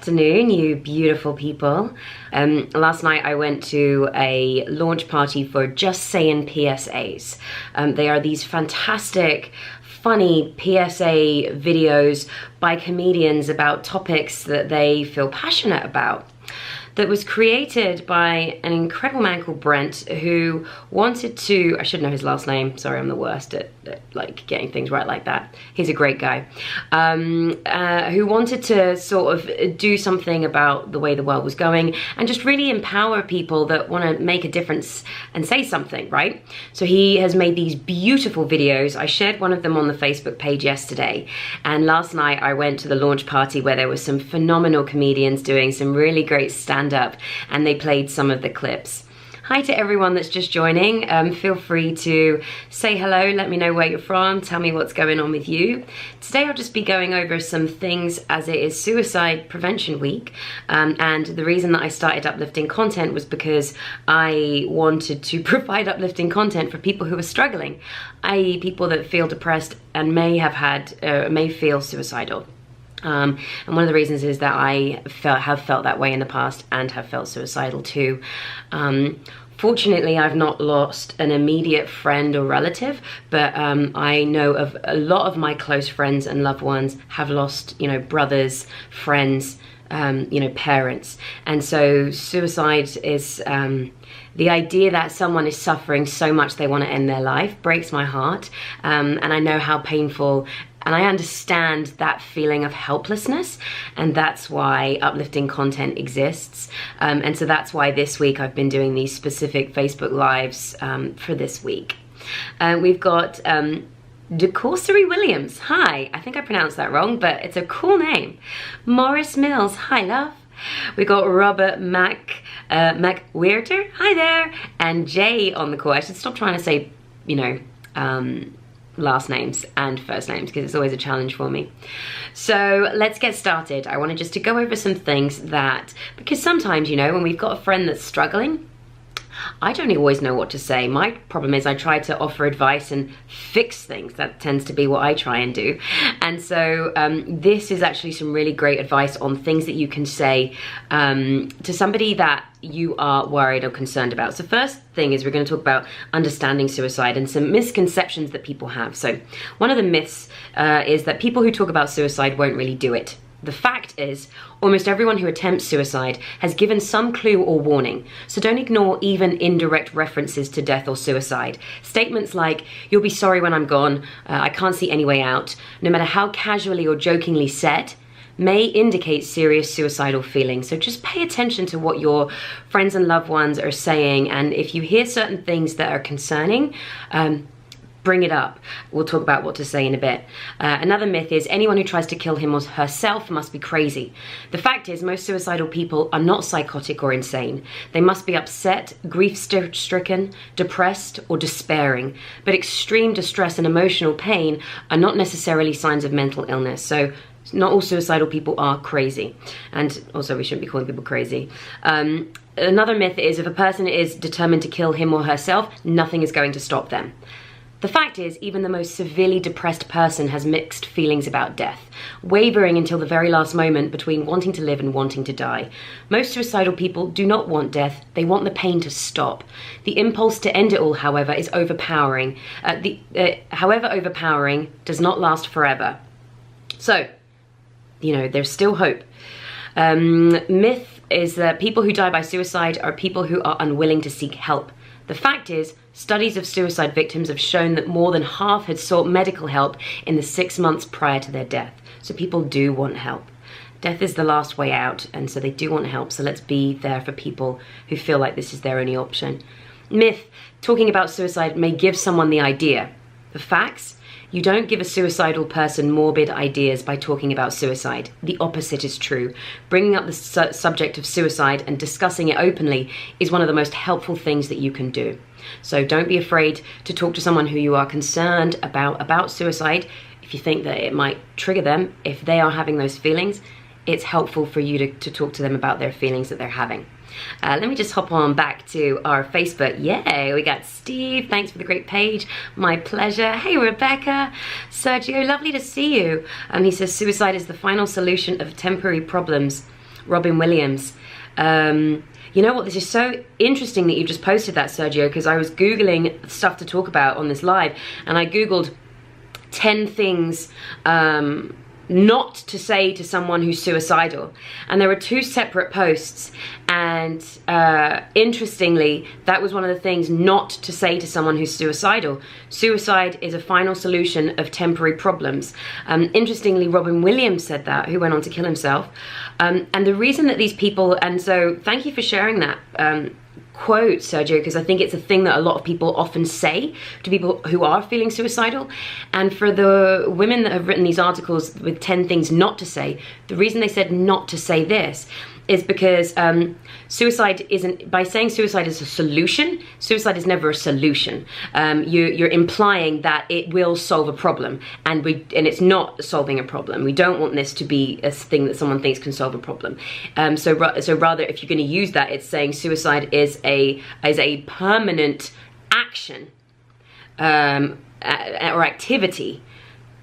afternoon, you beautiful people. Last night I went to a launch party for Just Saying PSAs. They are these fantastic, funny PSA videos by comedians about topics that they feel passionate about. That was created by an incredible man called Brent, who wanted to, I should know his last name, sorry, I'm the worst at like getting things right like that. He's a great guy, who wanted to sort of do something about the way the world was going and just really empower people that want to make a difference and say something, right? So he has made these beautiful videos. I shared one of them on the Facebook page yesterday, and last night I went to the launch party where there were some phenomenal comedians doing some really great stand-up, and they played some of the clips. Hi to everyone that's just joining. Feel free to say hello, let me know where you're from, tell me what's going on with you. Today I'll just be going over some things as it is Suicide Prevention Week, and the reason that I started Uplifting Content was because I wanted to provide uplifting content for people who are struggling, i.e. people that feel depressed and may feel suicidal. And one of the reasons is that I have felt that way in the past and have felt suicidal too. Fortunately, I've not lost an immediate friend or relative, but I know of a lot of my close friends and loved ones have lost, you know, brothers, friends, you know, parents. And so suicide is the idea that someone is suffering so much they want to end their life breaks my heart. And I know how painful, and I understand that feeling of helplessness, and that's why uplifting content exists. And so that's why this week I've been doing these specific Facebook Lives for this week. We've got DeCoursery Williams. Hi, I think I pronounced that wrong, but it's a cool name. Morris Mills. Hi, love. We got Robert McWeirter. Hi there. And Jay on the call. I should stop trying to say, you know, last names and first names because it's always a challenge for me. So let's get started. I wanted just to go over some things that, because sometimes, you know, when we've got a friend that's struggling, I don't always know what to say. My problem is I try to offer advice and fix things. That tends to be what I try and do. And so this is actually some really great advice on things that you can say to somebody that you are worried or concerned about. So first thing is we're going to talk about understanding suicide and some misconceptions that people have. So one of the myths is that people who talk about suicide won't really do it. The fact is, almost everyone who attempts suicide has given some clue or warning, so don't ignore even indirect references to death or suicide. Statements like, "You'll be sorry when I'm gone," "I can't see any way out," no matter how casually or jokingly said, may indicate serious suicidal feelings. So just pay attention to what your friends and loved ones are saying, and if you hear certain things that are concerning, bring it up. We'll talk about what to say in a bit. Another myth is anyone who tries to kill him or herself must be crazy. The fact is most suicidal people are not psychotic or insane. They must be upset, grief-stricken, depressed, or despairing. But extreme distress and emotional pain are not necessarily signs of mental illness. So not all suicidal people are crazy. And also we shouldn't be calling people crazy. Another myth is if a person is determined to kill him or herself, nothing is going to stop them. The fact is, even the most severely depressed person has mixed feelings about death, wavering until the very last moment between wanting to live and wanting to die. Most suicidal people do not want death, they want the pain to stop. The impulse to end it all, however, is overpowering. However overpowering, does not last forever. So, you know, there's still hope. Myth is that people who die by suicide are people who are unwilling to seek help. The fact is, studies of suicide victims have shown that more than half had sought medical help in the 6 months prior to their death. So people do want help. Death is the last way out, and so they do want help. So let's be there for people who feel like this is their only option. Myth, talking about suicide may give someone the idea. The facts, you don't give a suicidal person morbid ideas by talking about suicide. The opposite is true. Bringing up the subject of suicide and discussing it openly is one of the most helpful things that you can do. So don't be afraid to talk to someone who you are concerned about suicide. If you think that it might trigger them, if they are having those feelings, it's helpful for you to talk to them about their feelings that they're having. Let me just hop on back to our Facebook. Yay, we got Steve. Thanks for the great page. My pleasure. Hey, Rebecca. Sergio, lovely to see you. He says, suicide is the final solution of temporary problems Robin Williams. You know what, this is so interesting that you just posted that, Sergio, because I was Googling stuff to talk about on this live, and I Googled 10 things not to say to someone who's suicidal, and there were 2 separate posts, and interestingly, that was one of the things not to say to someone who's suicidal. Suicide is a final solution of temporary problems. Interestingly, Robin Williams said that, who went on to kill himself, and the reason that these people, and so thank you for sharing that quote, Sergio, because I think it's a thing that a lot of people often say to people who are feeling suicidal. And for the women that have written these articles with 10 things not to say, the reason they said not to say this is because suicide isn't, by saying suicide is a solution, suicide is never a solution. You're implying that it will solve a problem, and it's not solving a problem. We don't want this to be a thing that someone thinks can solve a problem. So rather, if you're going to use that, it's saying suicide is a permanent action or activity,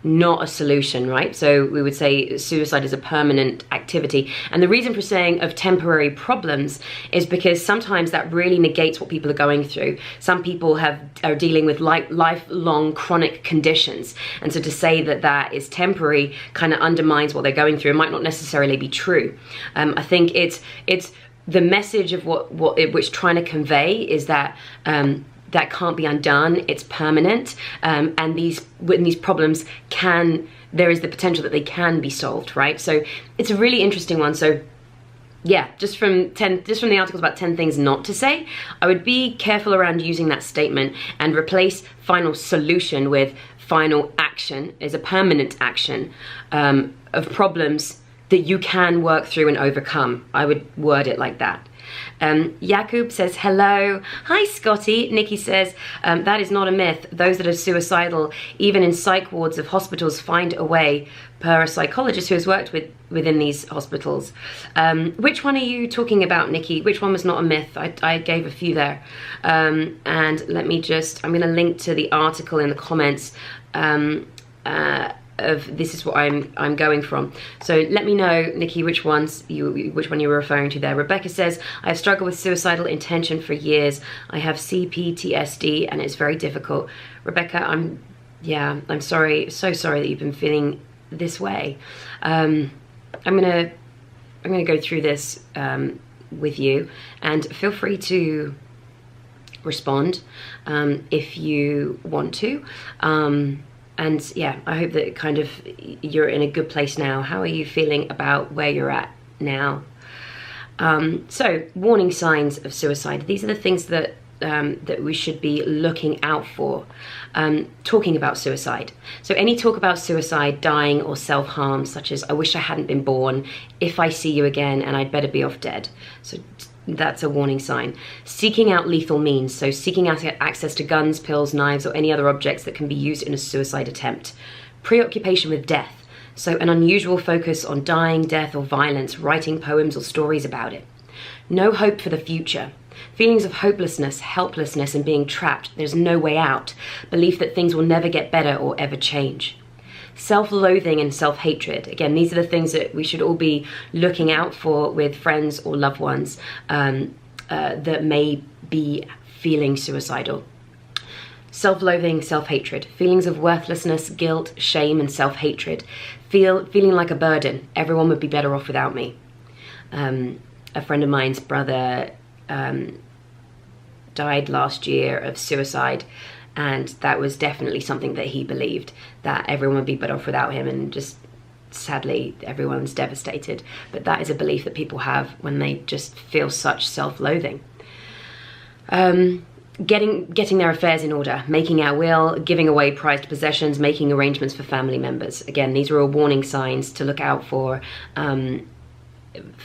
not a solution, right? So we would say suicide is a permanent activity. And the reason for saying of temporary problems is because sometimes that really negates what people are going through. Some people are dealing with lifelong chronic conditions. And so to say that that is temporary kind of undermines what they're going through. It might not necessarily be true. I think it's the message of what it's trying to convey is that that can't be undone, it's permanent, and these problems there is the potential that they can be solved, right? So it's a really interesting one. So yeah, just from the articles about 10 things not to say, I would be careful around using that statement and replace final solution with final action is a permanent action of problems that you can work through and overcome. I would word it like that. Jakub says, hello. Hi, Scotty. Nikki says, that is not a myth. Those that are suicidal, even in psych wards of hospitals, find a way, per a psychologist who has worked within these hospitals. Which one are you talking about, Nikki? Which one was not a myth? I gave a few there. And let me I'm going to link to the article in the comments of this is what I'm going from. So let me know, Nikki, which one you were referring to there. Rebecca says, I have struggled with suicidal intention for years. I have CPTSD and it's very difficult. Rebecca, I'm sorry, so sorry that you've been feeling this way. I'm gonna go through this with you, and feel free to respond if you want to. And yeah, I hope that kind of you're in a good place now. How are you feeling about where you're at now? So, warning signs of suicide. These are the things that that we should be looking out for. Talking about suicide. So any talk about suicide, dying, or self-harm, such as, I wish I hadn't been born, if I see you again, and I'd better be off dead. So that's a warning sign. Seeking out lethal means, so seeking out access to guns, pills, knives, or any other objects that can be used in a suicide attempt. Preoccupation with death, so an unusual focus on dying, death, or violence, writing poems or stories about it. No hope for the future. Feelings of hopelessness, helplessness, and being trapped, there's no way out. Belief that things will never get better or ever change. Self-loathing and self-hatred. Again, these are the things that we should all be looking out for with friends or loved ones that may be feeling suicidal. Self-loathing, self-hatred. Feelings of worthlessness, guilt, shame, and self-hatred. Feeling like a burden. Everyone would be better off without me. A friend of mine's brother died last year of suicide, and that was definitely something that he believed, that everyone would be better off without him, and just sadly everyone's devastated. But that is a belief that people have when they just feel such self-loathing. Getting their affairs in order, making our will, giving away prized possessions, making arrangements for family members. Again, these are all warning signs to look out for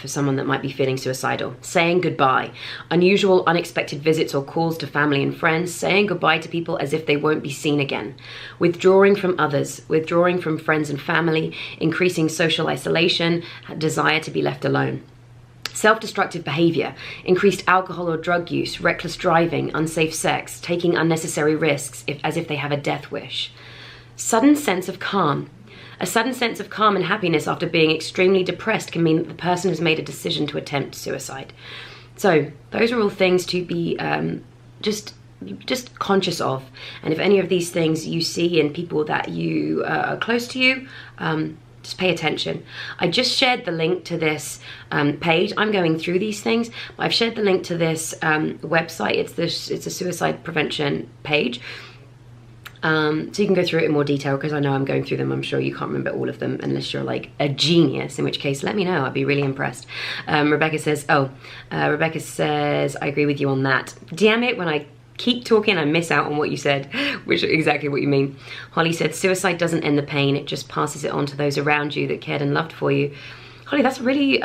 someone that might be feeling suicidal. Saying goodbye. Unusual, unexpected visits or calls to family and friends. Saying goodbye to people as if they won't be seen again. Withdrawing from others. Withdrawing from friends and family. Increasing social isolation. Desire to be left alone. Self-destructive behavior. Increased alcohol or drug use. Reckless driving. Unsafe sex. Taking unnecessary risks as if they have a death wish. Sudden sense of calm. A sudden sense of calm and happiness after being extremely depressed can mean that the person has made a decision to attempt suicide. So those are all things to be just conscious of. And if any of these things you see in people that you are close to you, just pay attention. I just shared the link to this page. I'm going through these things. I've shared the link to this website. It's a suicide prevention page. So you can go through it in more detail, because I know I'm going through them. I'm sure you can't remember all of them unless you're like a genius, in which case let me know. I'd be really impressed. Rebecca says, I agree with you on that. Damn it, when I keep talking, I miss out on what you said, which is exactly what you mean. Holly said, suicide doesn't end the pain, it just passes it on to those around you that cared and loved for you. Holly, that's a really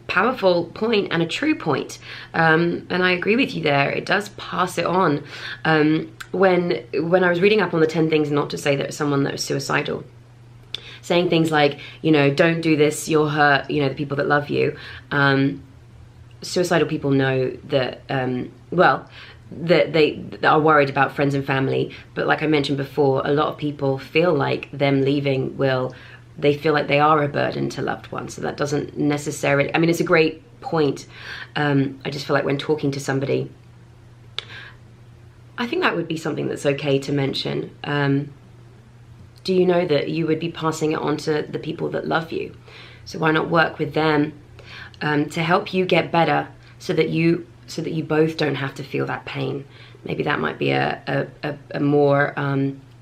powerful point and a true point. And I agree with you there. It does pass it on. When I was reading up on the 10 things not to say that someone that was suicidal, saying things like, you know, don't do this, you'll hurt, you know, the people that love you. Suicidal people know that, that they are worried about friends and family. But like I mentioned before, a lot of people feel like them leaving they feel like they are a burden to loved ones. So that doesn't necessarily, I mean, it's a great point. I just feel like when talking to somebody, I think that would be something that's okay to mention. Do you know that you would be passing it on to the people that love you? So why not work with them to help you get better, so that you both don't have to feel that pain? Maybe that might be a more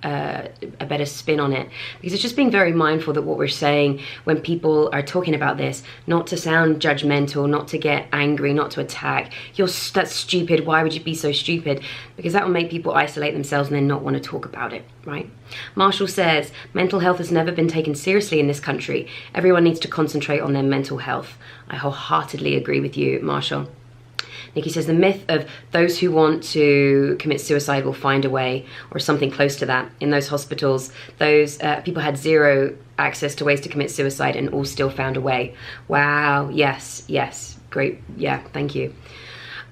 a better spin on it, because it's just being very mindful that what we're saying when people are talking about this, not to sound judgmental, not to get angry, not to attack. That's stupid. Why would you be so stupid? Because that will make people isolate themselves and then not want to talk about it, right? Marshall says, mental health has never been taken seriously in this country. Everyone needs to concentrate on their mental health. I wholeheartedly agree with you, Marshall. Nikki says, the myth of those who want to commit suicide will find a way, or something close to that. In those hospitals, those people had zero access to ways to commit suicide and all still found a way. Wow, yes, great, yeah, thank you.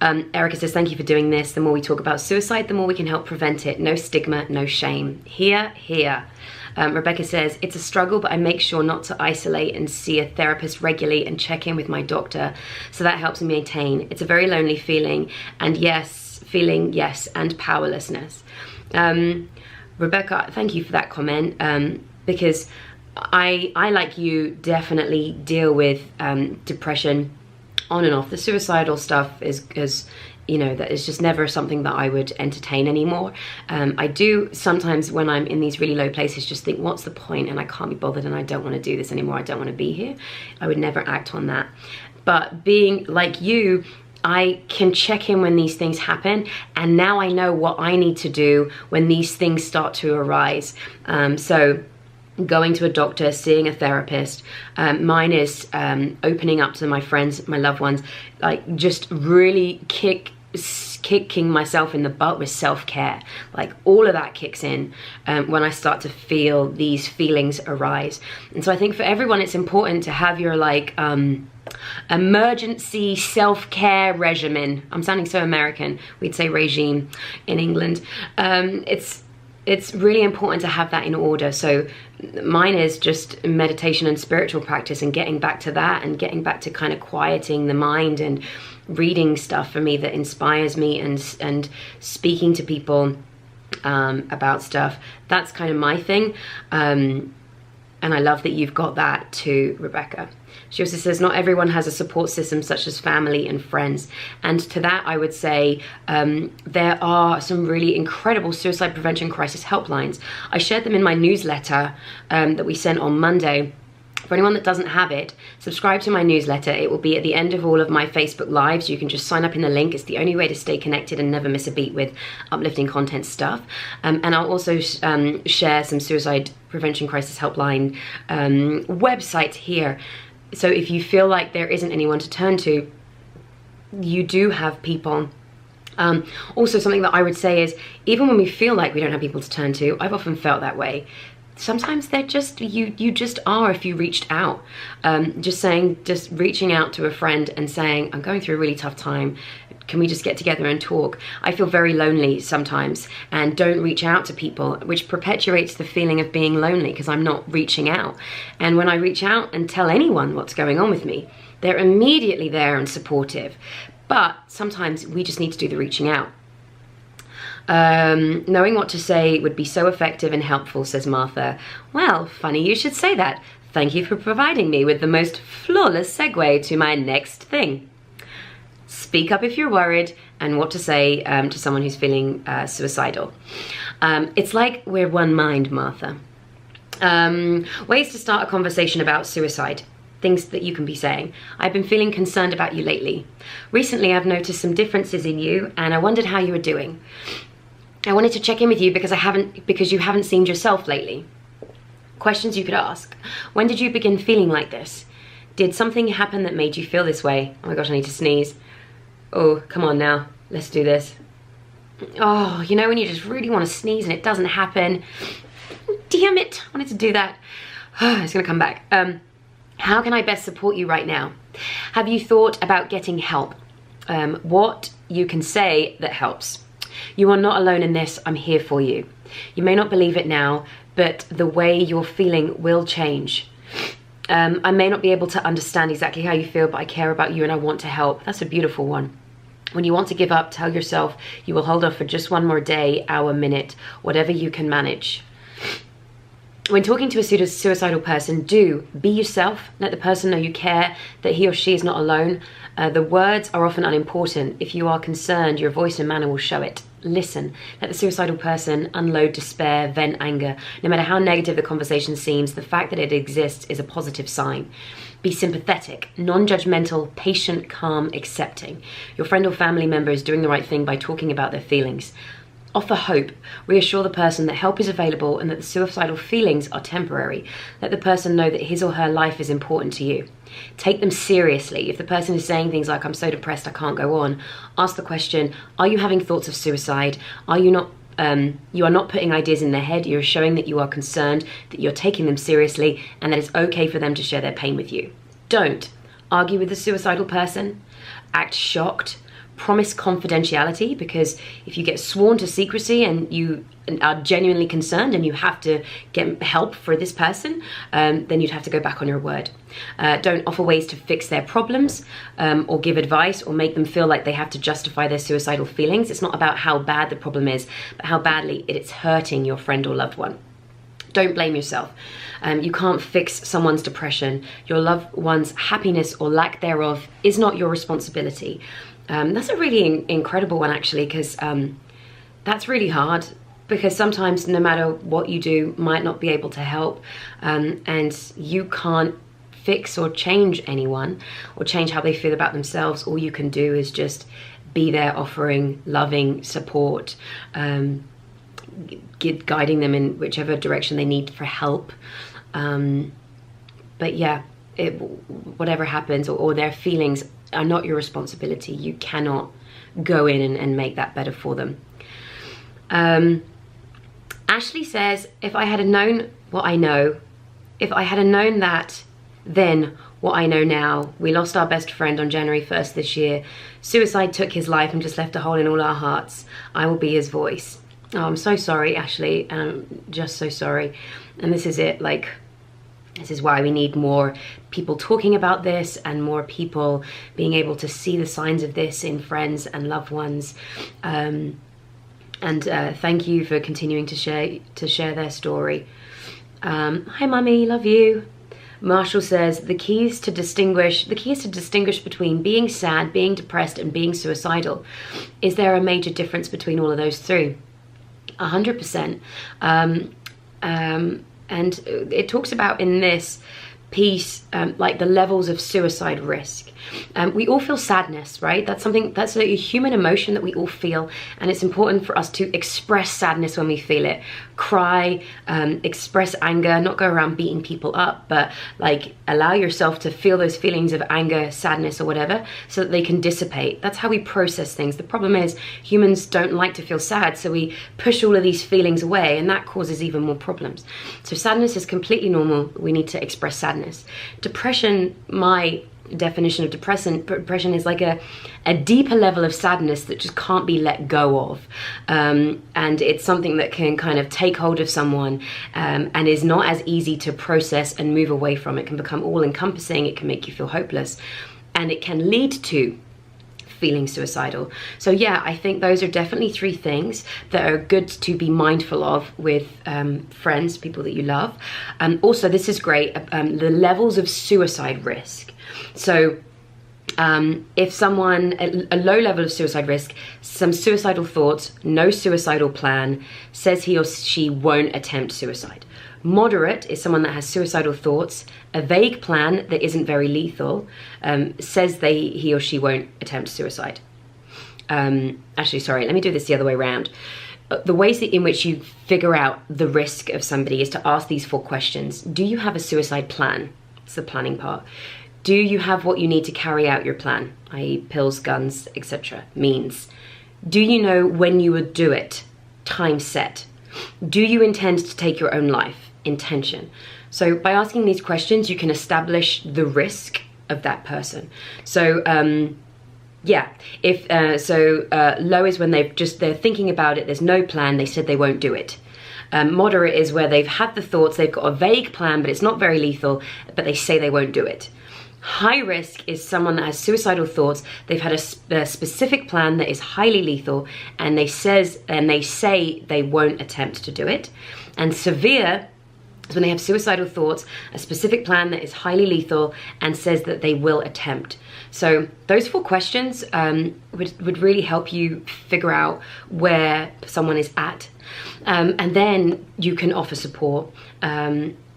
Erica says, thank you for doing this. The more we talk about suicide, the more we can help prevent it. No stigma, no shame. Here. Rebecca says, it's a struggle, but I make sure not to isolate and see a therapist regularly and check in with my doctor. So that helps me maintain. It's a very lonely feeling, and and powerlessness. Rebecca, thank you for that comment, because I, like you, definitely deal with depression on and off. The suicidal stuff is you know, that is just never something that I would entertain anymore. I do sometimes, when I'm in these really low places, just think, what's the point? And I can't be bothered, and I don't want to do this anymore. I don't want to be here. I would never act on that. But being like you, I can check in when these things happen, and now I know what I need to do when these things start to arise. So going to a doctor, seeing a therapist. Mine is opening up to my friends, my loved ones, like just really kicking myself in the butt with self-care. Like all of that kicks in when I start to feel these feelings arise. And so I think for everyone, it's important to have your like emergency self-care regimen. I'm sounding so American. We'd say regime in England. It's really important to have that in order. So mine is just meditation and spiritual practice, and getting back to that, and getting back to kind of quieting the mind, and reading stuff for me that inspires me, and speaking to people about stuff. That's kind of my thing. And I love that you've got that too, Rebecca. She also says, not everyone has a support system such as family and friends. And to that, I would say there are some really incredible suicide prevention crisis helplines. I shared them in my newsletter that we sent on Monday. For anyone that doesn't have it, subscribe to my newsletter. It will be at the end of all of my Facebook Lives. You can just sign up in the link. It's the only way to stay connected and never miss a beat with uplifting content stuff. And I'll also share some suicide prevention crisis helpline websites here. So if you feel like there isn't anyone to turn to, you do have people. Also, something that I would say is, even when we feel like we don't have people to turn to, I've often felt that way. Sometimes they're just, you just are, if you reached out. Just reaching out to a friend and saying, I'm going through a really tough time. can we just get together and talk? I feel very lonely sometimes and don't reach out to people, which perpetuates the feeling of being lonely because I'm not reaching out. And when I reach out and tell anyone what's going on with me, they're immediately there and supportive. But sometimes we just need to do the reaching out. Knowing what to say would be so effective and helpful, says Martha. Well, funny you should say that. Thank you for providing me with the most flawless segue to my next thing. Speak up if you're worried, and what to say to someone who's feeling suicidal. It's like we're one mind, Martha. Ways to start a conversation about suicide. Things that you can be saying. I've been feeling concerned about you lately. Recently, I've noticed some differences in you, and I wondered how you were doing. I wanted to check in with you because you haven't seemed yourself lately. Questions you could ask. When did you begin feeling like this? Did something happen that made you feel this way? Oh my gosh, I need to sneeze. Oh, come on now. Let's do this. Oh, you know when you just really want to sneeze and it doesn't happen? Damn it. I wanted to do that. It's going to come back. How can I best support you right now? Have you thought about getting help? What you can say that helps. You are not alone in this. I'm here for you. You may not believe it now, but the way you're feeling will change. I may not be able to understand exactly how you feel, but I care about you and I want to help. That's a beautiful one. When you want to give up, tell yourself you will hold off for just one more day, hour, minute, whatever you can manage. When talking to a suicidal person, do be yourself. Let the person know you care, that he or she is not alone. The words are often unimportant. If you are concerned, your voice and manner will show it. Listen. Let the suicidal person unload despair, vent anger. No matter how negative the conversation seems, the fact that it exists is a positive sign. Be sympathetic, non-judgmental, patient, calm, accepting. Your friend or family member is doing the right thing by talking about their feelings. Offer hope. Reassure the person that help is available and that the suicidal feelings are temporary. Let the person know that his or her life is important to you. Take them seriously. If the person is saying things like, I'm so depressed, I can't go on, ask the question, are you having thoughts of suicide? Are you not you are not putting ideas in their head. You're showing that you are concerned, that you're taking them seriously, and that it's okay for them to share their pain with you. Don't argue with the suicidal person. Act shocked. Promise confidentiality, because if you get sworn to secrecy and you are genuinely concerned and you have to get help for this person, then you'd have to go back on your word. Don't offer ways to fix their problems or give advice or make them feel like they have to justify their suicidal feelings. It's not about how bad the problem is, but how badly it's hurting your friend or loved one. Don't blame yourself. You can't fix someone's depression. Your loved one's happiness or lack thereof is not your responsibility. That's a really incredible one, actually, because that's really hard, because sometimes no matter what you do might not be able to help, and you can't fix or change anyone or change how they feel about themselves. All you can do is just be there, offering loving support, guiding them in whichever direction they need for help. But yeah, whatever happens, or their feelings are not your responsibility. You cannot go in and make that better for them. Ashley says, if I had known what I know, if I had known that then what I know now, we lost our best friend on January 1st this year. Suicide took his life and just left a hole in all our hearts. I will be his voice. Oh, I'm so sorry, Ashley. I'm just so sorry. And this is it, like, this is why we need more people talking about this and more people being able to see the signs of this in friends and loved ones. And thank you for continuing to share their story. Hi, Mummy, love you. Marshall says the key is to distinguish between being sad, being depressed, and being suicidal. Is there a major difference between all of those three? 100%. And it talks about in this piece, like the levels of suicide risk. We all feel sadness, right? That's a human emotion that we all feel, and it's important for us to express sadness when we feel it. Cry, express anger, not go around beating people up, but like allow yourself to feel those feelings of anger, sadness, or whatever, so that they can dissipate. That's how we process things. The problem is humans don't like to feel sad, so we push all of these feelings away, and that causes even more problems. So sadness is completely normal. We need to express sadness. Depression, my definition of depression is like a deeper level of sadness that just can't be let go of. And it's something that can kind of take hold of someone, and is not as easy to process and move away from. It can become all encompassing. It can make you feel hopeless, and it can lead to feeling suicidal. So yeah, I think those are definitely 3 things that are good to be mindful of with friends, people that you love. Also, this is great, the levels of suicide risk. So if someone, a low level of suicide risk, some suicidal thoughts, no suicidal plan, says he or she won't attempt suicide. Moderate is someone that has suicidal thoughts, a vague plan that isn't very lethal, says he or she won't attempt suicide. Actually, sorry, let me do this the other way around. The ways in which you figure out the risk of somebody is to ask these 4 questions. Do you have a suicide plan? It's the planning part. Do you have what you need to carry out your plan, i.e. pills, guns, etc., means? Do you know when you would do it? Time set. Do you intend to take your own life? Intention. So by asking these questions, you can establish the risk of that person. So yeah, if low is when they're thinking about it, there's no plan, they said they won't do it. Moderate is where they've had the thoughts, they've got a vague plan, but it's not very lethal, but they say they won't do it. High risk is someone that has suicidal thoughts, they've had a specific plan that is highly lethal, and they say they won't attempt to do it. And severe is when they have suicidal thoughts, a specific plan that is highly lethal, and says that they will attempt. So those 4 questions would really help you figure out where someone is at. And then you can offer support,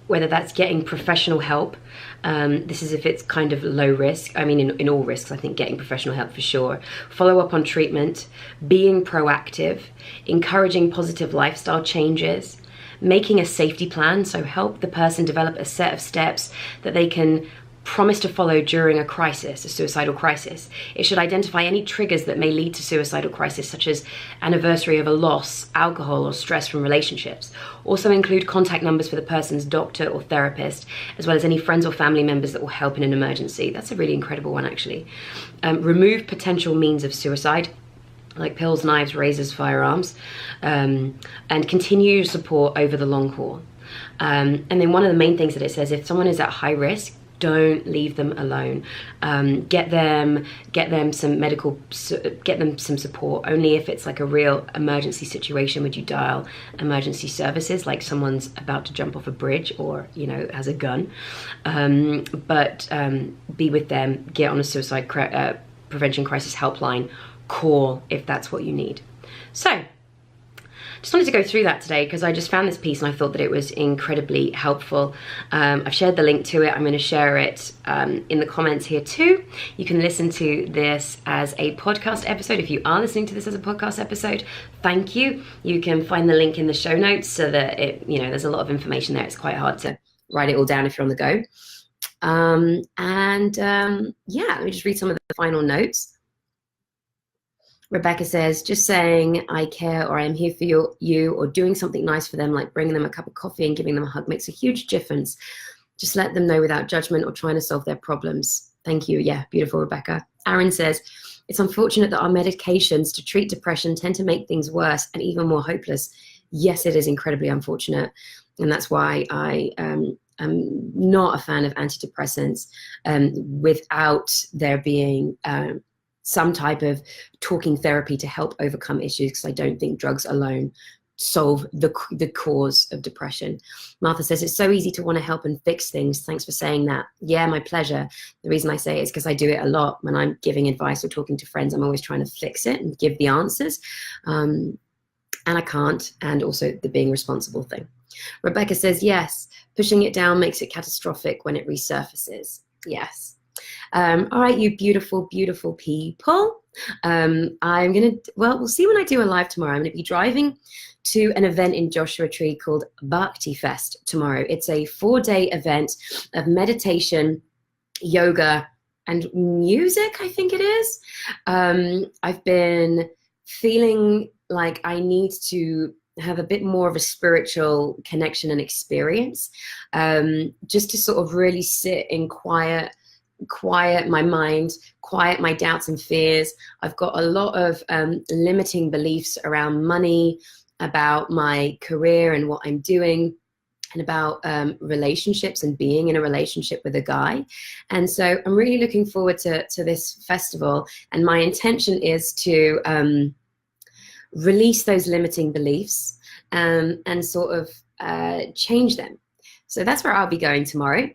whether that's getting professional help. This is if it's kind of low risk. I mean, in all risks, I think getting professional help for sure. Follow up on treatment, being proactive, encouraging positive lifestyle changes, making a safety plan, so help the person develop a set of steps that they can promise to follow during a crisis, a suicidal crisis. It should identify any triggers that may lead to suicidal crisis, such as anniversary of a loss, alcohol, or stress from relationships. Also include contact numbers for the person's doctor or therapist, as well as any friends or family members that will help in an emergency. That's a really incredible one, actually. Remove potential means of suicide, like pills, knives, razors, firearms, and continue support over the long haul. And then one of the main things that it says, if someone is at high risk, don't leave them alone. Get them some support. Only if it's like a real emergency situation would you dial emergency services, like someone's about to jump off a bridge or, you know, has a gun. But be with them, get on a suicide prevention crisis helpline, call if that's what you need. So just wanted to go through that today because I just found this piece and I thought that it was incredibly helpful. I've shared the link to it. I'm going to share it in the comments here too. You can listen to this as a podcast episode. If you are listening to this as a podcast episode, thank you. You can find the link in the show notes so that it, you know, there's a lot of information there. It's quite hard to write it all down if you're on the go. Yeah, let me just read some of the final notes. Rebecca says, just saying I care or I am here for you or doing something nice for them, like bringing them a cup of coffee and giving them a hug, makes a huge difference. Just let them know without judgment or trying to solve their problems. Thank you. Yeah, beautiful, Rebecca. Aaron says, it's unfortunate that our medications to treat depression tend to make things worse and even more hopeless. Yes, it is incredibly unfortunate. And that's why I am not a fan of antidepressants without there being some type of talking therapy to help overcome issues, because I don't think drugs alone solve the cause of depression. Martha says, it's so easy to want to help and fix things. Thanks for saying that. Yeah, my pleasure. The reason I say it is because I do it a lot when I'm giving advice or talking to friends. I'm always trying to fix it and give the answers. And I can't. And also the being responsible thing. Rebecca says, yes, pushing it down makes it catastrophic when it resurfaces. Yes. All right, you beautiful, beautiful people. We'll see when I do a live tomorrow. I'm going to be driving to an event in Joshua Tree called Bhakti Fest tomorrow. It's a 4-day event of meditation, yoga, and music, I think it is. I've been feeling like I need to have a bit more of a spiritual connection and experience, just to sort of really sit in quiet quiet my mind, quiet my doubts and fears. I've got a lot of limiting beliefs around money, about my career and what I'm doing, and about relationships and being in a relationship with a guy. And so I'm really looking forward to this festival, and my intention is to release those limiting beliefs and sort of change them. So that's where I'll be going tomorrow.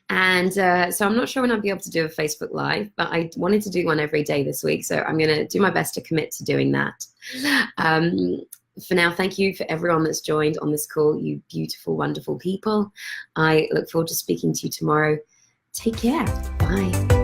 And so I'm not sure when I'll be able to do a Facebook Live, but I wanted to do one every day this week. So I'm going to do my best to commit to doing that. For now, thank you for everyone that's joined on this call, you beautiful, wonderful people. I look forward to speaking to you tomorrow. Take care. Bye.